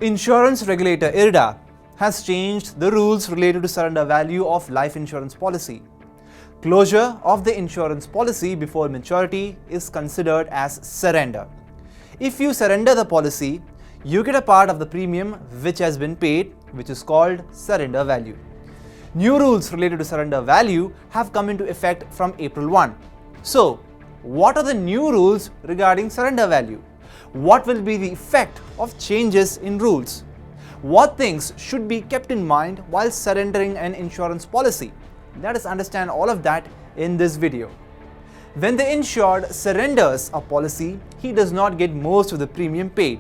Insurance regulator IRDAI has changed the rules related to surrender value of life insurance policy. Closure of the insurance policy before maturity is considered as surrender. If you surrender the policy, you get a part of the premium which has been paid, which is called surrender value. New rules related to surrender value have come into effect from April 1. So, what are the new rules regarding surrender value? What will be the effect of changes in rules? What things should be kept in mind while surrendering an insurance policy? Let us understand all of that in this video. When the insured surrenders a policy, he does not get most of the premium paid.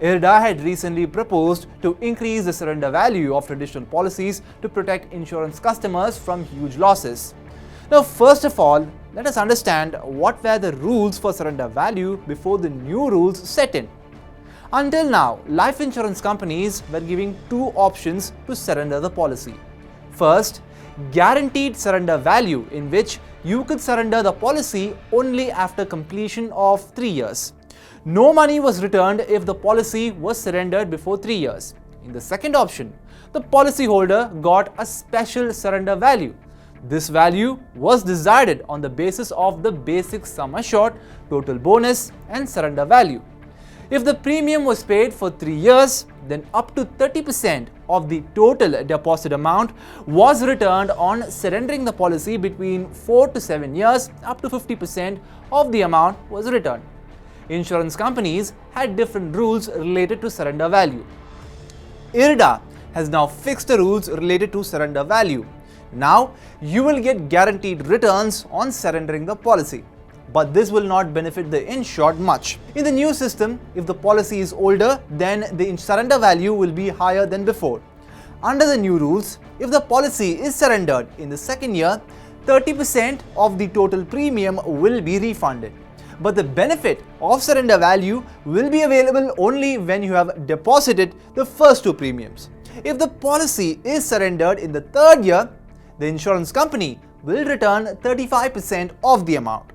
IRDAI had recently proposed to increase the surrender value of traditional policies to protect insurance customers from huge losses. Now, first of all, let us understand what were the rules for surrender value before the new rules set in. Until now, life insurance companies were giving two options to surrender the policy. First, guaranteed surrender value, in which you could surrender the policy only after completion of 3 years. No money was returned if the policy was surrendered before 3 years. In the second option, the policyholder got a special surrender value. This value was decided on the basis of the basic sum assured, total bonus, and surrender value. If the premium was paid for 3 years, then up to 30% of the total deposit amount was returned on surrendering the policy between 4 to 7 years. Up to 50% of the amount was returned. Insurance companies had different rules related to surrender value. IRDAI has now fixed the rules related to surrender value. Now, you will get guaranteed returns on surrendering the policy, but this will not benefit the insured much. In the new system, if the policy is older, then the surrender value will be higher than before. Under the new rules, if the policy is surrendered in the second year, 30% of the total premium will be refunded. But the benefit of surrender value will be available only when you have deposited the first two premiums. If the policy is surrendered in the third year, the insurance company will return 35% of the amount.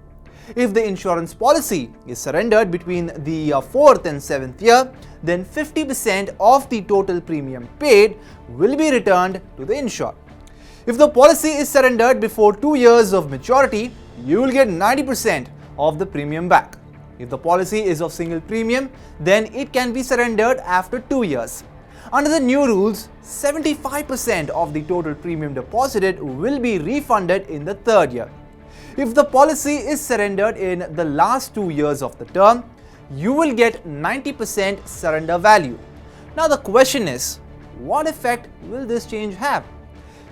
If the insurance policy is surrendered between the 4th and 7th year, then 50% of the total premium paid will be returned to the insured. If the policy is surrendered before 2 years of maturity, you will get 90% of the premium back. If the policy is of single premium, then it can be surrendered after 2 years. Under the new rules, 75% of the total premium deposited will be refunded in the third year. If the policy is surrendered in the last 2 years of the term, you will get 90% surrender value. Now the question is, what effect will this change have?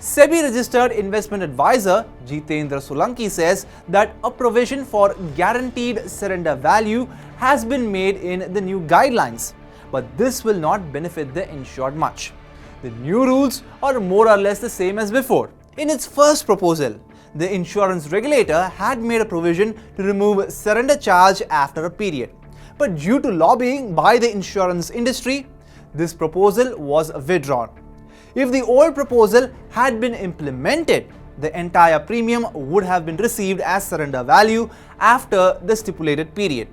SEBI registered investment advisor Jitendra Solanki says that a provision for guaranteed surrender value has been made in the new guidelines, but this will not benefit the insured much. The new rules are more or less the same as before. In its first proposal, the insurance regulator had made a provision to remove surrender charge after a period. But due to lobbying by the insurance industry, this proposal was withdrawn. If the old proposal had been implemented, the entire premium would have been received as surrender value after the stipulated period.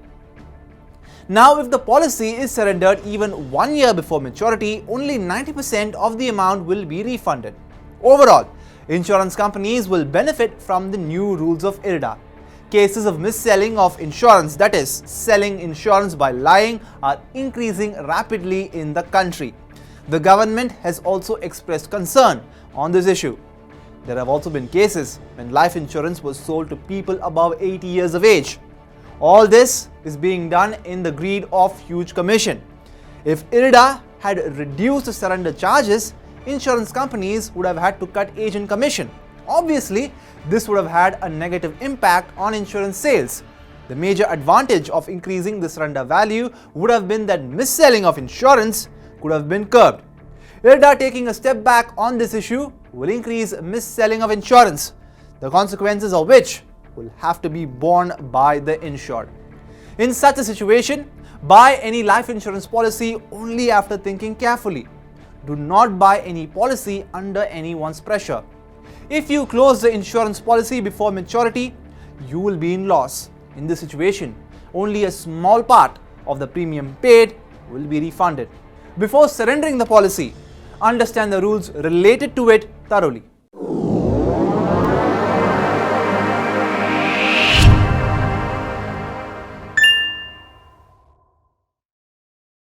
Now, if the policy is surrendered even 1 year before maturity, only 90% of the amount will be refunded. Overall, insurance companies will benefit from the new rules of IRDAI. Cases of mis-selling of insurance, that is, selling insurance by lying, are increasing rapidly in the country. The government has also expressed concern on this issue. There have also been cases when life insurance was sold to people above 80 years of age. All this is being done in the greed of huge commission. If IRDAI had reduced the surrender charges, insurance companies would have had to cut agent commission. Obviously, this would have had a negative impact on insurance sales. The major advantage of increasing the surrender value would have been that mis-selling of insurance could have been curbed. IRDAI taking a step back on this issue will increase mis-selling of insurance, the consequences of which will have to be borne by the insured. In such a situation, buy any life insurance policy only after thinking carefully. Do not buy any policy under anyone's pressure. If you close the insurance policy before maturity, you will be in loss. In this situation, only a small part of the premium paid will be refunded. Before surrendering the policy, understand the rules related to it thoroughly.